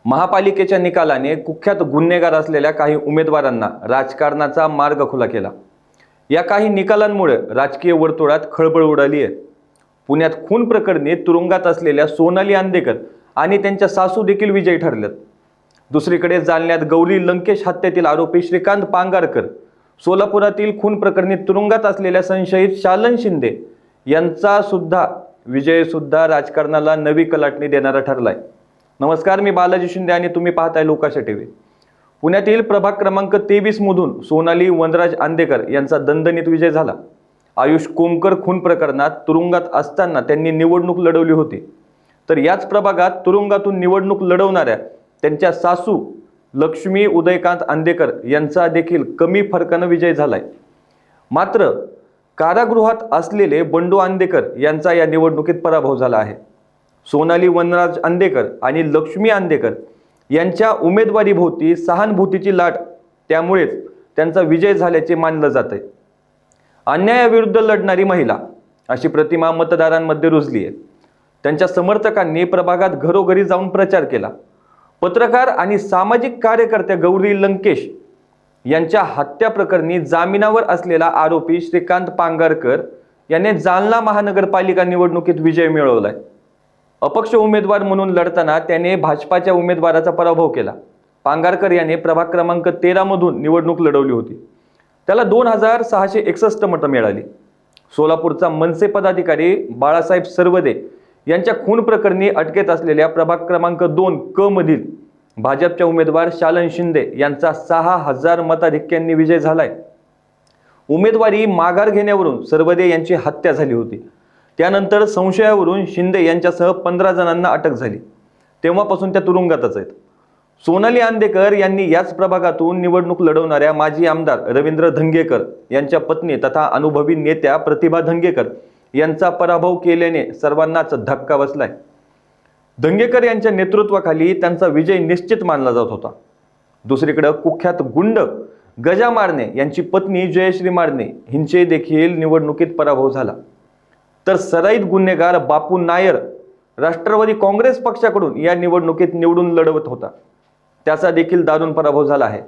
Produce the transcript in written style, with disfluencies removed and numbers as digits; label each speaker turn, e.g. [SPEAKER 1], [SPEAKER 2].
[SPEAKER 1] महापालिकेच्या निकालाने कुख्यात गुन्हेगार असलेल्या काही उमेदवारांना राजकारणाचा मार्ग खुला केला। या काही निकालांमुळे राजकीय वर्तुळात खळबळ उडाली आहे। पुण्यात खून प्रकरणी तुरुंगात असलेल्या सोनाली आंदेकर आणि त्यांच्या सासू देखील विजयी ठरल्यात। दुसरीकडे जालन्यात गौरी लंकेश हत्येतील आरोपी श्रीकांत पांगारकर, सोलापुरातील खून प्रकरणी तुरुंगात असलेल्या संशयित शालन शिंदे यांचा विजय सुद्धा राजकारणाला नवी कलाटणी देणारा ठरलाय। नमस्कार, मी बालाजी शिंदे आणि तुम्ही पाहताय लोकाशा टीव्ही। पुण्यातील प्रभाग क्रमांक 23 मधून सोनाली वनराज आंदेकर यांचा दणदणीत विजय झाला। आयुष कोमकर खून प्रकरणात तुरुंगात असताना त्यांनी निवडणूक लढवली होती, तर याच प्रभागात तुरुंगातून निवडणूक लढवणाऱ्या त्यांच्या सासू लक्ष्मी उदयकांत आंदेकर यांचा देखील कमी फरकाने विजय झालाय। मात्र कारागृहात असलेले बंडू आंदेकर यांचा या निवडणुकीत पराभव झाला आहे। सोनाली वनराज आंदेकर आणि लक्ष्मी आंदेकर यांच्या उमेदवारीभोवती सहानुभूतीची लाट, त्यामुळेच त्यांचा विजय झाल्याचे मानलं जात आहे। अन्यायाविरुद्ध लढणारी महिला अशी प्रतिमा मतदारांमध्ये रुजली आहे। त्यांच्या समर्थकांनी प्रभागात घरोघरी जाऊन प्रचार केला। पत्रकार आणि सामाजिक कार्यकर्त्या गौरी लंकेश यांच्या हत्या प्रकरणी जामिनावर असलेला आरोपी श्रीकांत पांगारकर याने जालना महानगरपालिका निवडणुकीत विजय मिळवलाय। अपक्ष उमेदवार म्हणून लढताना त्याने भाजपाच्या उमेदवाराचा पराभव केला। पांगारकर याने प्रभाग क्रमांक 13 मधून निवडणूक लढवली होती। त्याला 2661 मतं मिळाली। सोलापूरचा मनसे पदाधिकारी बाळासाहेब सरवदे यांच्या खून प्रकरणी अटकेत असलेल्या प्रभाग क्रमांक 2 क मधील भाजपच्या उमेदवार शालन शिंदे यांचा 6000 मताधिक्यांनी विजय झालाय। उमेदवारी माघार घेण्यावरून सरवदे यांची हत्या झाली होती। त्यानंतर संशयावरून शिंदे यांच्यासह 15 जणांना अटक झाली। तेव्हापासून त्या तुरुंगातच आहेत। सोनाली आंदेकर यांनी याच प्रभागातून निवडणूक लढवणाऱ्या माजी आमदार रवींद्र धंगेकर यांच्या पत्नी तथा अनुभवी नेत्या प्रतिभा धंगेकर यांचा पराभव केल्याने सर्वांनाच धक्का बसलाय। धंगेकर यांच्या नेतृत्वाखाली त्यांचा विजय निश्चित मानला जात होता। दुसरीकडे कुख्यात गुंड गजा मारणे यांची पत्नी जयश्री मारणे हिंचे देखील निवडणुकीत पराभव झाला। तर सराईत गुन्हेगार बापू नायर राष्ट्रवादी काँग्रेस पक्षाकडून या निवडणुकीत निवडून लढवत होता, त्याचा देखील दारुण पराभव झाला आहे।